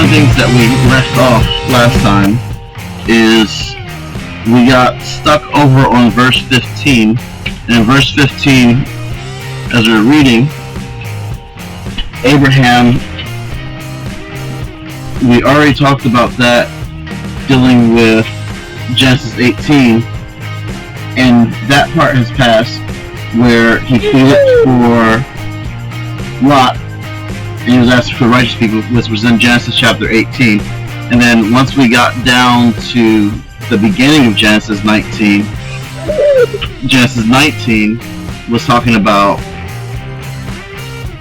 the things that we left off last time is we got stuck over on verse 15. And in verse 15, as we were reading, Abraham, we already talked about that, dealing with Genesis 18, and that part has passed where he pleaded for Lot, and he was asking for righteous people, which was in Genesis chapter 18. And then once we got down to the beginning of Genesis 19 was talking about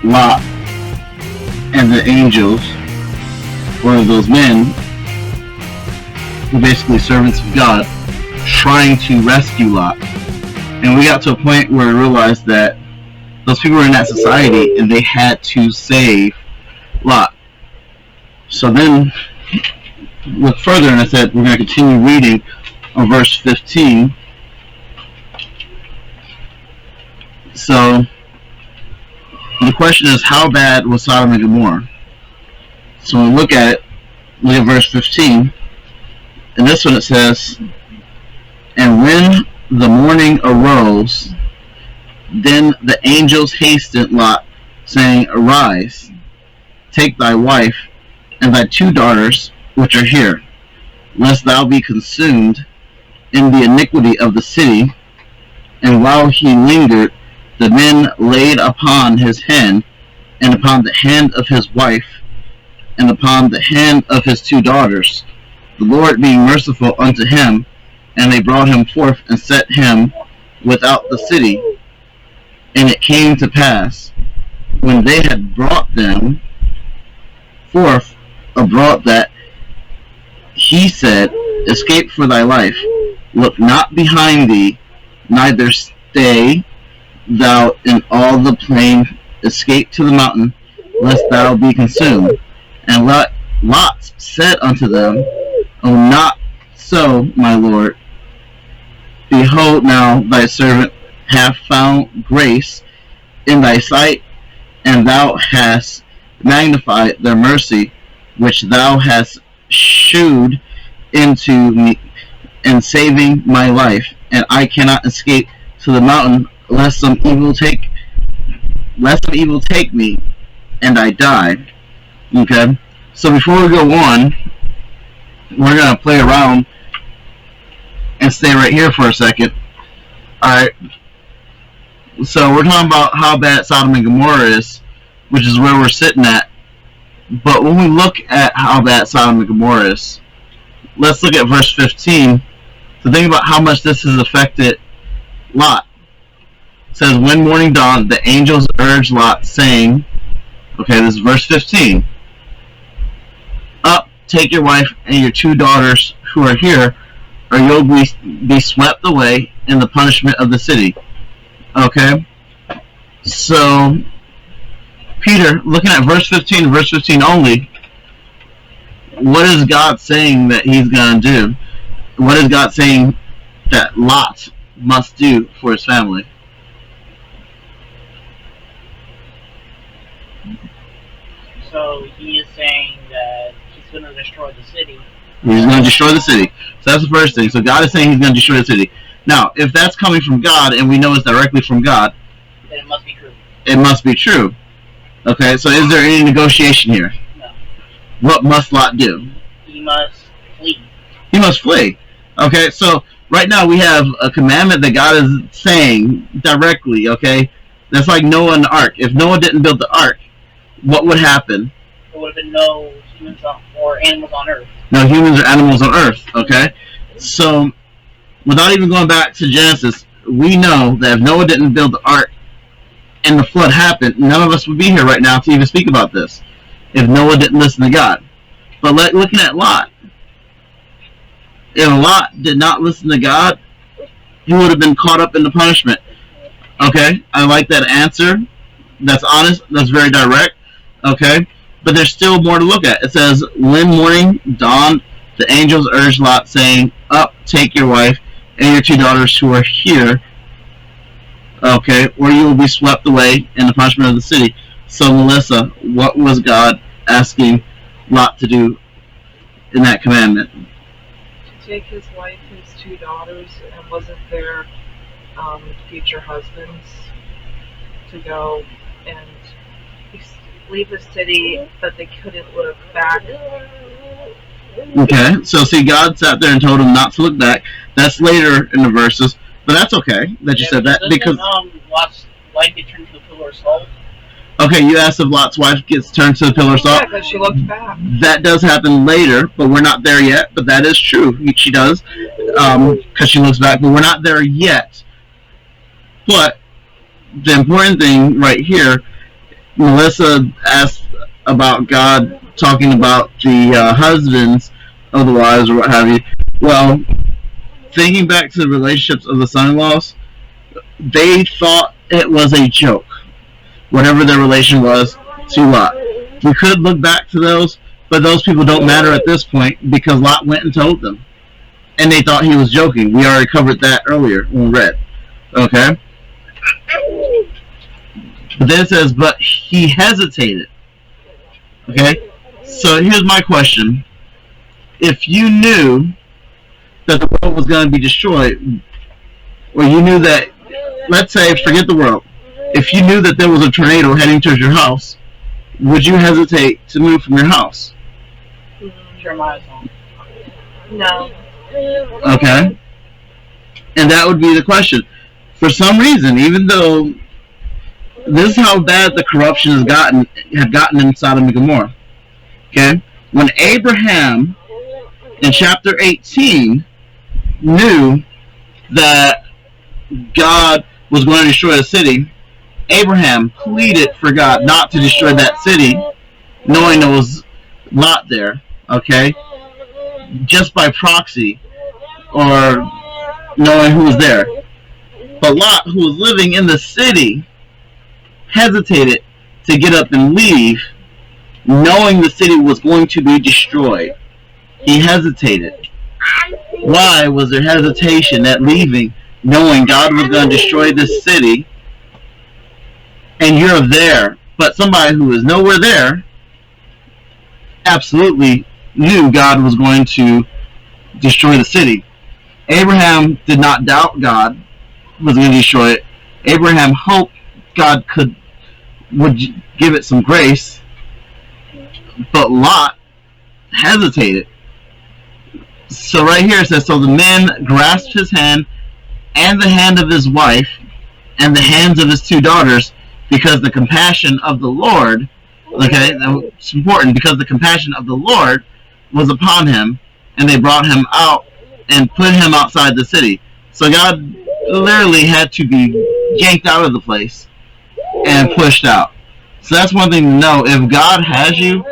Lot and the angels, or those men, who basically servants of God, trying to rescue Lot. And we got to a point where we realized that those people were in that society and they had to save Lot. So then look further, and I said we're going to continue reading on verse 15. So the question is, how bad was Sodom and Gomorrah? So when we look at it, look at verse 15. In this one it says, "And when the morning arose, then the angels hastened Lot, saying, Arise, take thy wife and thy 2 daughters, which are here, lest thou be consumed in the iniquity of the city. And while he lingered, the men laid upon his hand, and upon the hand of his wife, and upon the hand of his 2 daughters, the Lord being merciful unto him, and they brought him forth and set him without the city. And it came to pass, when they had brought them forth abroad, that he said, Escape for thy life, look not behind thee, neither stay thou in all the plain, escape to the mountain, lest thou be consumed. And Lot said unto them, O not so, my Lord. Behold, now thy servant hath found grace in thy sight, and thou hast magnified the mercy which thou hast shewed into me in saving my life, and I cannot escape to the mountain, lest some evil take me, and I die." Okay, so before we go on, we're gonna play around and stay right here for a second. Alright, so we're talking about how bad Sodom and Gomorrah is, which is where we're sitting at. But when we look at how bad Sodom and Gomorrah is, let's look at verse 15 to think about how much this has affected Lot. It says, when morning dawned, the angels urged Lot, saying, okay, this is verse 15, Up, take your wife and your 2 daughters who are here, or you'll be swept away in the punishment of the city. Okay? So, Peter, looking at verse 15, verse 15 only, what is God saying that he's going to do? What is God saying that Lot must do for his family? So he is saying that he's going to destroy the city. He's going to destroy the city. So that's the first thing. So God is saying he's going to destroy the city. Now, if that's coming from God, and we know it's directly from God, then it must be true. It must be true. Okay, so is there any negotiation here? No. What must Lot do? He must flee. He must flee. Okay, so right now we have a commandment that God is saying directly, okay? That's like Noah and the ark. If Noah didn't build the ark, what would happen? There would have been no humans or animals on Earth. No humans or animals on Earth, okay? So, without even going back to Genesis, we know that if Noah didn't build the ark and the flood happened, none of us would be here right now to even speak about this if Noah didn't listen to God. But looking at Lot, if Lot did not listen to God, he would have been caught up in the punishment. Okay, I like that answer. That's honest. That's very direct. Okay, but there's still more to look at. It says, when morning dawned, the angels urged Lot, saying, Up, take your wife and your 2 daughters who are here, okay, or you will be swept away in the punishment of the city. So, Melissa, what was God asking Lot to do in that commandment? To take his wife, his 2 daughters, and wasn't their future husbands, to go and leave the city, but they couldn't look back. Okay, so see, God sat there and told him not to look back. That's later in the verses, but that's okay that you said that, because Lot's wife get turned to a pillar of salt. Okay, you asked if Lot's wife gets turned to the pillar of salt. Yeah, because she looked back. That does happen later, but we're not there yet. But that is true. She does, because she looks back, but we're not there yet. But the important thing right here, Melissa asked about God talking about the husbands of the wives or what have you. Well, thinking back to the relationships of the son-in-laws, they thought it was a joke, whatever their relation was to Lot. We could look back to those, but those people don't matter at this point because Lot went and told them. And they thought he was joking. We already covered that earlier when we read. Okay? But then it says, but he hesitated. Okay? So here's my question. If you knew that the world was going to be destroyed, or you knew that, let's say, forget the world, if you knew that there was a tornado heading towards your house, would you hesitate to move from your house? Jeremiah's home. No. Okay? And that would be the question. For some reason, even though this is how bad the corruption had gotten in Sodom and Gomorrah. Okay? When Abraham, in chapter 18, knew that God was going to destroy the city, Abraham pleaded for God not to destroy that city, knowing there was Lot there, okay? Just by proxy, or knowing who was there. But Lot, who was living in the city, hesitated to get up and leave, knowing the city was going to be destroyed. He hesitated. Why was there hesitation at leaving, knowing God was going to destroy this city, and you're there, but somebody who is nowhere there absolutely knew God was going to destroy the city? Abraham did not doubt God was going to destroy it. Abraham hoped God would give it some grace, but Lot hesitated. So right here it says, so the man grasped his hand and the hand of his wife and the hands of his 2 daughters, because the compassion of the Lord, okay, it's important, because the compassion of the Lord was upon him, and they brought him out and put him outside the city. So God literally had to be yanked out of the place and pushed out. So that's one thing to know. If God has you,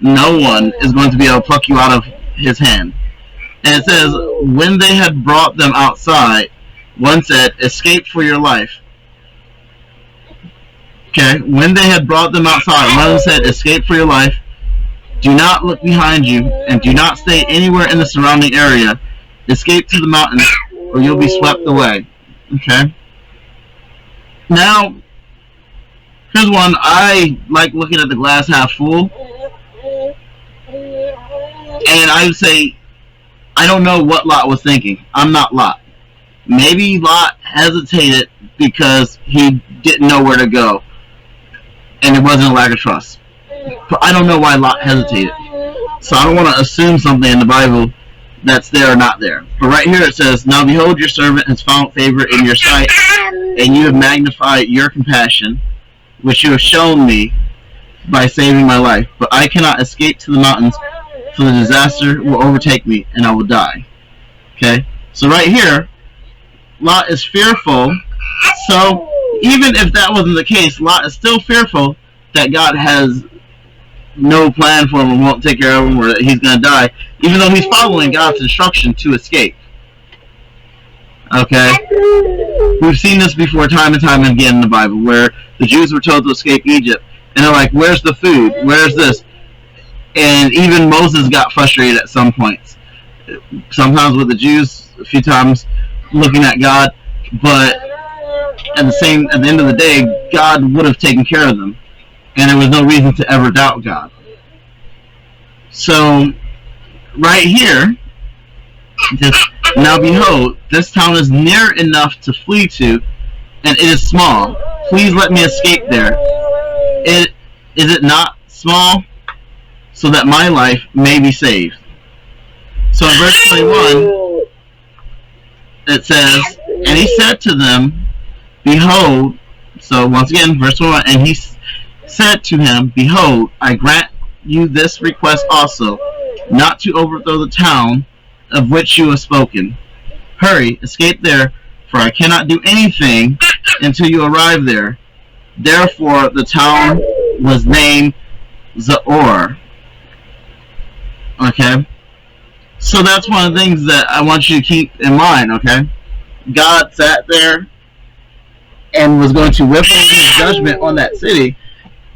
no one is going to be able to pluck you out of his hand. And it says, when they had brought them outside, one said, escape for your life. Okay, when they had brought them outside, one said, escape for your life. Do not look behind you, and do not stay anywhere in the surrounding area. Escape to the mountains, or you'll be swept away. Okay? Now, here's one. I like looking at the glass half full. And I would say, I don't know what Lot was thinking. I'm not Lot. Maybe Lot hesitated because he didn't know where to go, and it wasn't a lack of trust. But I don't know why Lot hesitated. So I don't want to assume something in the Bible that's there or not there. But right here it says, now behold, your servant has found favor in your sight, and you have magnified your compassion, which you have shown me by saving my life. But I cannot escape to the mountains, for the disaster will overtake me, and I will die. Okay? So right here, Lot is fearful. So even if that wasn't the case, Lot is still fearful that God has no plan for him and won't take care of him, or that he's going to die, even though he's following God's instruction to escape. Okay? We've seen this before time and time again in the Bible, where the Jews were told to escape Egypt, and they're like, where's the food? Where's this? And even Moses got frustrated at some points. Sometimes with the Jews, a few times looking at God, but at the end of the day, God would have taken care of them, and there was no reason to ever doubt God. So right here, just, now behold, this town is near enough to flee to, and it is small. Please let me escape there. Is it not small, so that my life may be saved? So in verse 21, it says, and he said to them, behold, so once again, verse 21, and he said to him, behold, I grant you this request also, not to overthrow the town of which you have spoken. Hurry, escape there, for I cannot do anything until you arrive there. Therefore the town was named Zoar. Okay? So that's one of the things that I want you to keep in mind, okay? God sat there and was going to whip over his judgment on that city,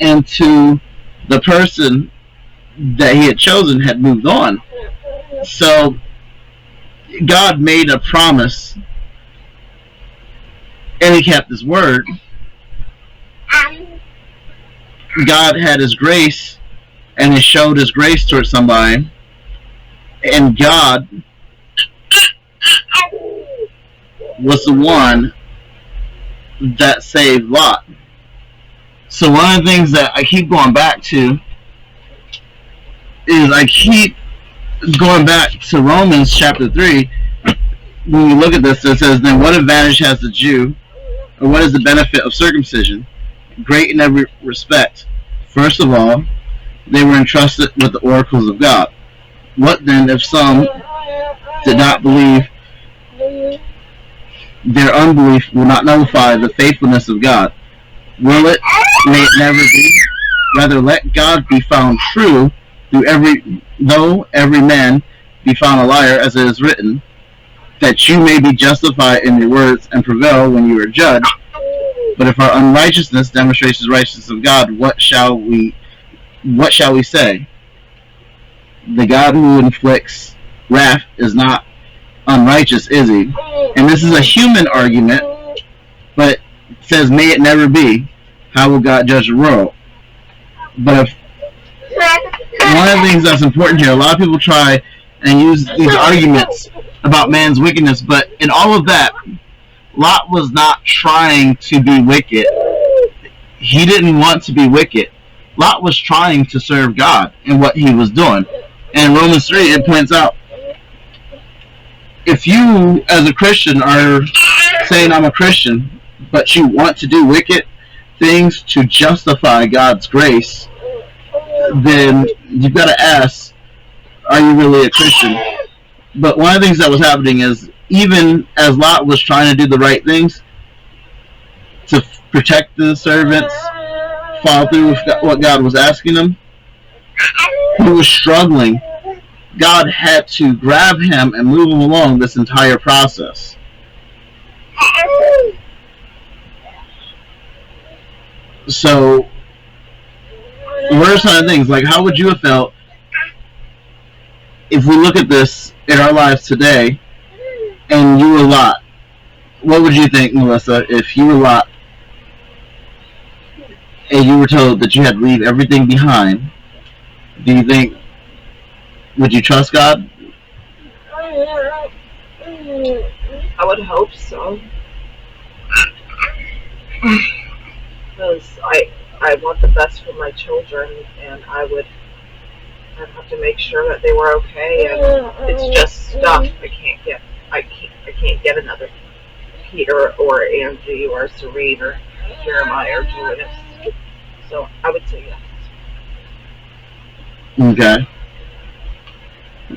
and to the person that he had chosen had moved on. So God made a promise, and he kept his word. God had his grace, and he showed his grace towards somebody, and God was the one that saved Lot. So one of the things that I keep going back to is I keep going back to Romans chapter 3. When we look at this, it says, then what advantage has the Jew, or what is the benefit of circumcision? Great in every respect. First of all, they were entrusted with the oracles of God. What then if some did not believe? Their unbelief will not nullify the faithfulness of God. Will it? May it never be. Rather, let God be found true, though every man be found a liar, as it is written, that you may be justified in your words and prevail when you are judged. But if our unrighteousness demonstrates the righteousness of God, what shall we say? The God who inflicts wrath is not unrighteous, is he? And this is a human argument, but it says, may it never be. How will God judge the world? But one of the things that's important here, a lot of people try and use these arguments about man's wickedness, but in all of that, Lot was not trying to be wicked. He didn't want to be wicked. Lot was trying to serve God in what he was doing. And in Romans 3, it points out, if you, as a Christian, are saying, I'm a Christian, but you want to do wicked things to justify God's grace, then you've got to ask, are you really a Christian? But one of the things that was happening is, even as Lot was trying to do the right things to protect the servants, follow through with what God was asking him, he was struggling. God had to grab him and move him along this entire process. So, what are some of the things? Like, how would you have felt if we look at this in our lives today and you were Lot? What would you think, Melissa, if you were Lot and you were told that you had to leave everything behind? Do you think, would you trust God? I would hope so. Because I want the best for my children, and I'd have to make sure that they were okay. And it's just stuff. I can't get another Peter or Angie or Serene or Jeremiah or Julius. So I would say yes. Okay.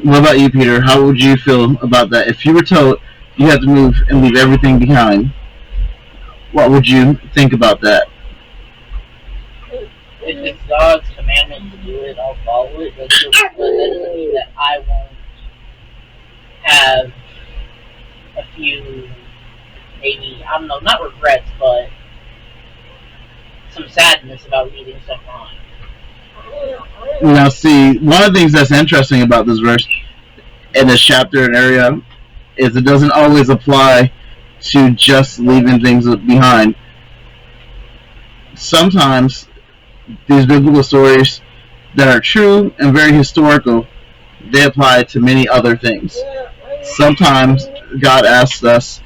What about you, Peter? How would you feel about that? If you were told you had to move and leave everything behind, what would you think about that? If it's God's commandment to do it, I'll follow it. But that doesn't mean that I won't have a few, maybe, I don't know, not regrets, but some sadness about leaving stuff behind. Now, see, one of the things that's interesting about this verse in this chapter and area is it doesn't always apply to just leaving things behind. Sometimes these biblical stories that are true and very historical, they apply to many other things. Sometimes God asks us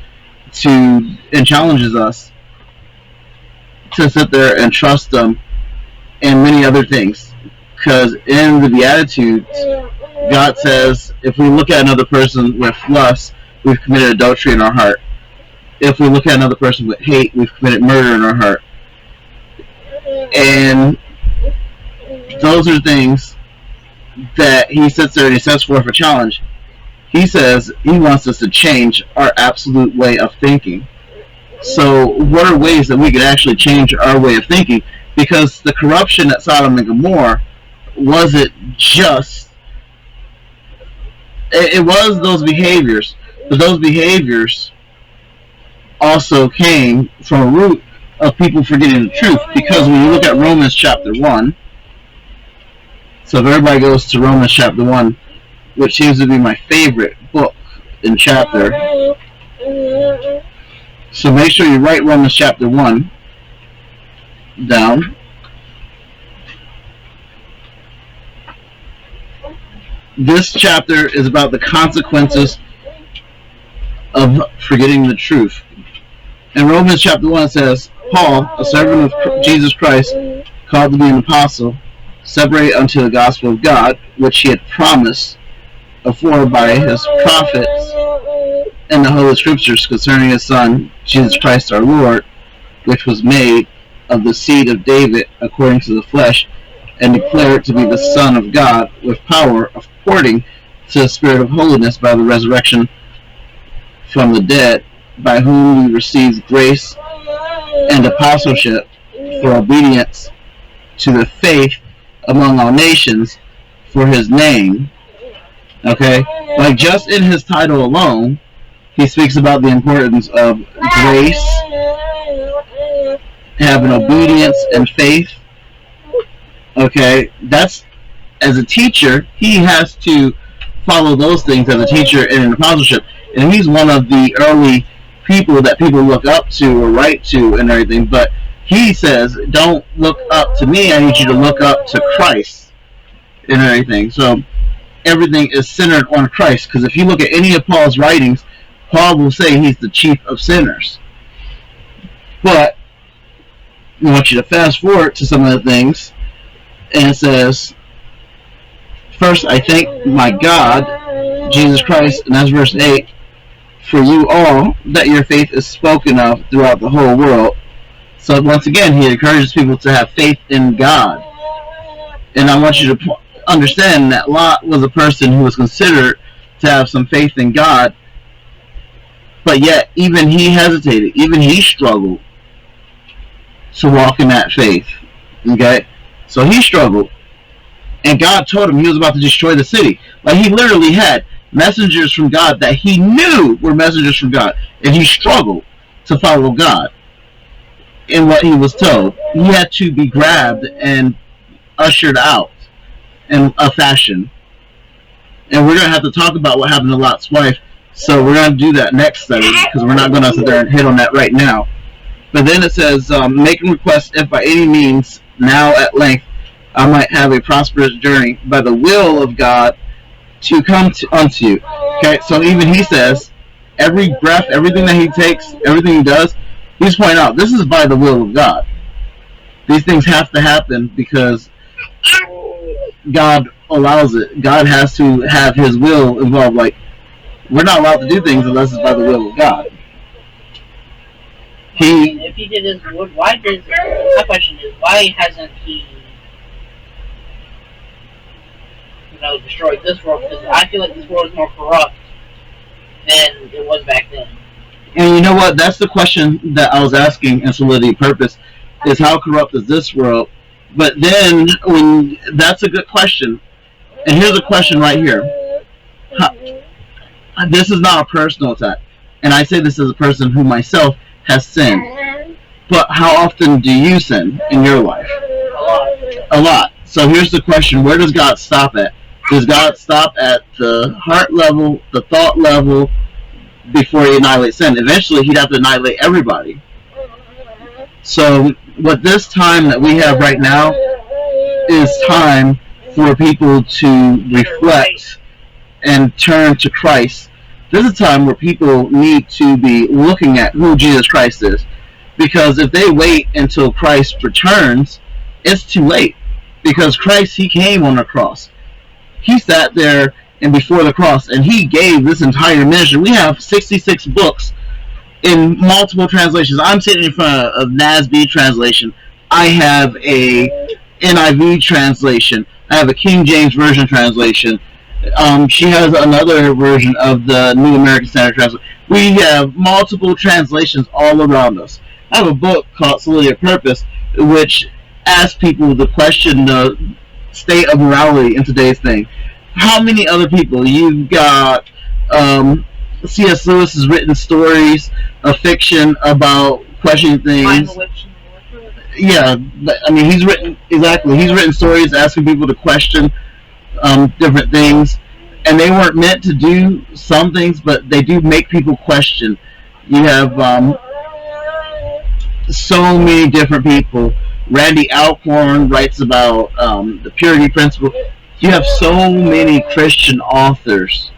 to and challenges us to sit there and trust Him in many other things. Because in the Beatitudes, God says if we look at another person with lust, we've committed adultery in our heart. If we look at another person with hate, we've committed murder in our heart. And those are things that He sits there and He sets forth a challenge. He says He wants us to change our absolute way of thinking. So what are ways that we could actually change our way of thinking? Because the corruption at Sodom and Gomorrah wasn't just, it was those behaviors, but those behaviors also came from a root of people forgetting the truth. Because when you look at Romans chapter 1, so if everybody goes to Romans chapter 1, which seems to be my favorite book in chapter, so make sure you write Romans chapter 1 down. This chapter is about the consequences of forgetting the truth. In Romans chapter 1 it says, Paul, a servant of Jesus Christ, called to be an apostle, separated unto the gospel of God, which He had promised afore by His prophets in the Holy Scriptures concerning His Son, Jesus Christ our Lord, which was made of the seed of David according to the flesh, and declared to be the Son of God with power according to the Spirit of holiness by the resurrection from the dead, by whom we received grace and apostleship for obedience to the faith among all nations for His name. Okay? Like just in His title alone, He speaks about the importance of grace, having obedience and faith. Okay? That's, as a teacher, he has to follow those things as a teacher in an apostleship. And he's one of the early people that people look up to or write to and everything. But he says, don't look up to me, I need you to look up to Christ and everything. So everything is centered on Christ. Because if you look at any of Paul's writings, Paul will say he's the chief of sinners. But I want you to fast forward to some of the things. And it says, first, I thank my God, Jesus Christ, and that's verse 8, for you all, that your faith is spoken of throughout the whole world. So once again, he encourages people to have faith in God. And I want you to understand that Lot was a person who was considered to have some faith in God, but yet even he hesitated, even he struggled to walk in that faith. Okay? So he struggled. And God told him he was about to destroy the city. Like, he literally had messengers from God that he knew were messengers from God. And he struggled to follow God in what he was told. He had to be grabbed and ushered out in a fashion. And we're going to have to talk about what happened to Lot's wife. So we're going to do that next study, because we're not going to sit there and hit on that right now. But then it says, making request if by any means, now at length, I might have a prosperous journey by the will of God to come unto you. Okay, so even he says, every breath, everything that he takes, everything he does, he's pointing out, this is by the will of God. These things have to happen because God allows it. God has to have his will involved. Like, we're not allowed to do things unless it's by the will of God. If he did his, why did, my question is, why hasn't he, destroyed this world? Because I feel like this world is more corrupt than it was back then. And you know what? That's the question that I was asking in Solidity Purpose, is how corrupt is this world? But then, that's a good question. And here's a question right here. This is not a personal attack. And I say this as a person who myself has sinned. But how often do you sin in your life? A lot. So here's the question. Where does God stop at? Does God stop at the heart level, the thought level, before he annihilates sin? Eventually, he'd have to annihilate everybody. So, what this time that we have right now is time for people to reflect and turn to Christ. This is a time where people need to be looking at who Jesus Christ is. Because if they wait until Christ returns, it's too late. Because Christ, he came on the cross. He sat there and before the cross, and he gave this entire ministry. We have 66 books in multiple translations. I'm sitting in front of NASB translation. I have a NIV translation. I have a King James Version translation. She has another version of the New American Standard Translation. We have multiple translations all around us. I have a book called Solidity of Purpose, which asks people to question the state of morality in today's thing. How many other people? You've got C.S. Lewis has written stories of fiction about questioning things. Yeah, I mean, he's written stories asking people to question different things, and they weren't meant to do some things, but they do make people question. You have so many different people. Randy Alcorn writes about the purity principle. You have so many Christian authors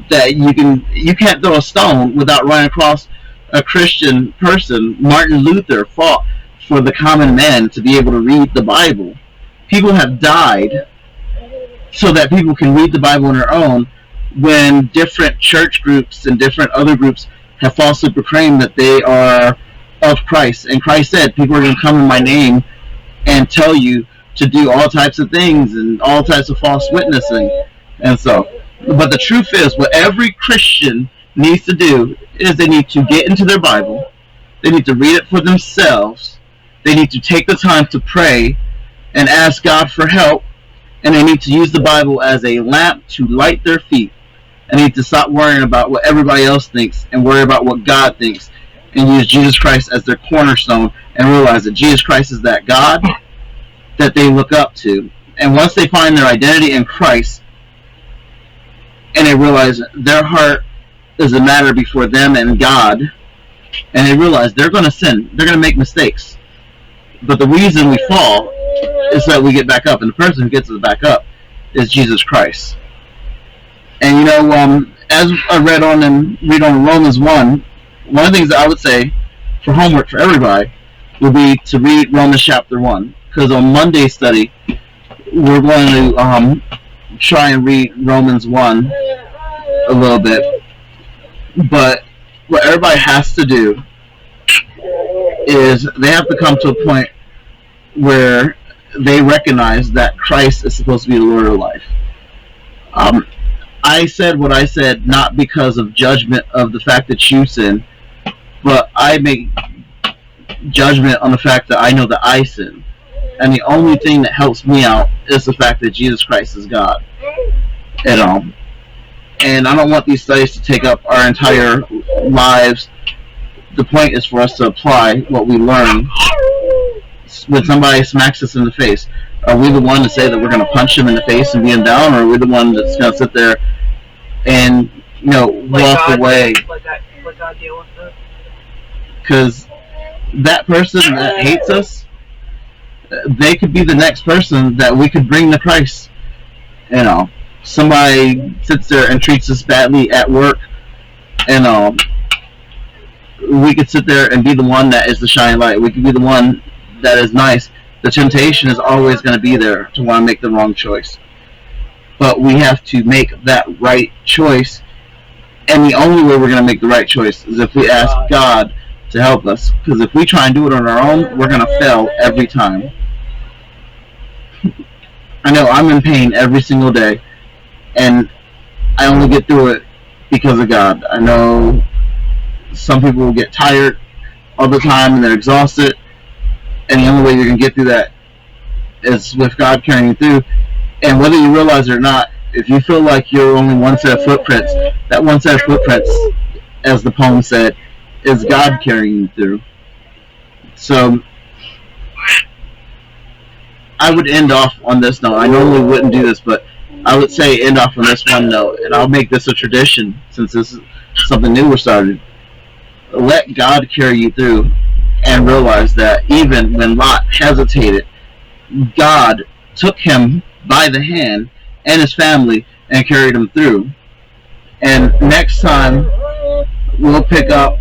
that you can't throw a stone without running across a Christian person. Martin Luther fought for the common man to be able to read the Bible. People have died so that people can read the Bible on their own, when different church groups and different other groups have falsely proclaimed that they are of Christ. And Christ said, people are going to come in my name and tell you to do all types of things and all types of false witnessing. And so, but the truth is, what every Christian needs to do is they need to get into their Bible, they need to read it for themselves, they need to take the time to pray and ask God for help, and they need to use the Bible as a lamp to light their feet. And they need to stop worrying about what everybody else thinks and worry about what God thinks, and use Jesus Christ as their cornerstone, and realize that Jesus Christ is that God that they look up to. And once they find their identity in Christ, and they realize their heart is a matter before them and God, and they realize they're going to sin, they're going to make mistakes, but the reason we fall is that we get back up, and the person who gets us back up is Jesus Christ. And as I read on Romans 1, one of the things that I would say for homework for everybody would be to read Romans chapter 1, because on Monday's study we're going to try and read Romans 1 a little bit. But what everybody has to do is they have to come to a point where they recognize that Christ is supposed to be the Lord of life. I said what I said not because of judgment of the fact that you sin, but I make judgment on the fact that I know that I sin. And the only thing that helps me out is the fact that Jesus Christ is God. And I don't want these studies to take up our entire lives. The point is for us to apply what we learn. When somebody smacks us in the face, are we the one to say that we're going to punch him in the face and beat him down, or are we the one that's going to sit there and walk away? Let God deal with it. Because that person that hates us, they could be the next person that we could bring to Christ. Somebody sits there and treats us badly at work, and we could sit there and be the one that is the shining light. We could be the one that is nice. The temptation is always going to be there to want to make the wrong choice. But we have to make that right choice. And the only way we're going to make the right choice is if we ask God to help us. Because if we try and do it on our own, we're going to fail every time. I know I'm in pain every single day. And I only get through it because of God. I know some people will get tired all the time and they're exhausted. And the only way you're going to get through that is with God carrying you through. And whether you realize it or not, if you feel like you're only one set of footprints, that one set of footprints, as the poem said, is God carrying you through. So I would end off on this note. I normally wouldn't do this, but I would say end off on this one note. And I'll make this a tradition since this is something new we're starting. Let God carry you through. And realize that even when Lot hesitated, God took him by the hand and his family and carried him through. And next time we'll pick up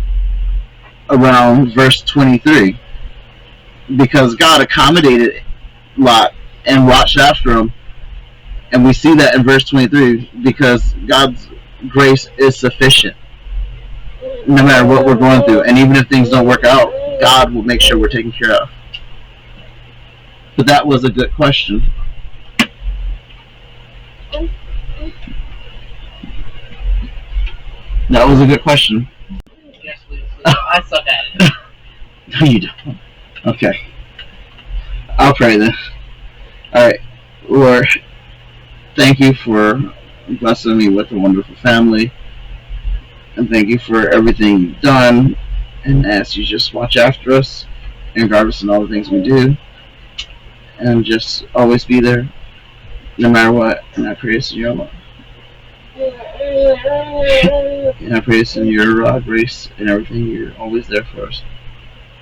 around verse 23 because God accommodated Lot and watched after him. And we see that in verse 23 because God's grace is sufficient no matter what we're going through. And even if things don't work out, God will make sure we're taken care of. But that was a good question. That was a good question. Yes, please. I suck at it. No, you don't. Okay. I'll pray then. Alright. Lord, thank you for blessing me with a wonderful family. And thank you for everything you've done. And ask you just watch after us and guard us in all the things we do. And just always be there, no matter what. And I pray this in your love. And I pray this in your grace and everything. You're always there for us.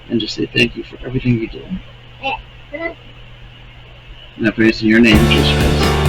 And just say thank you for everything you do. And I pray this in your name, Jesus Christ.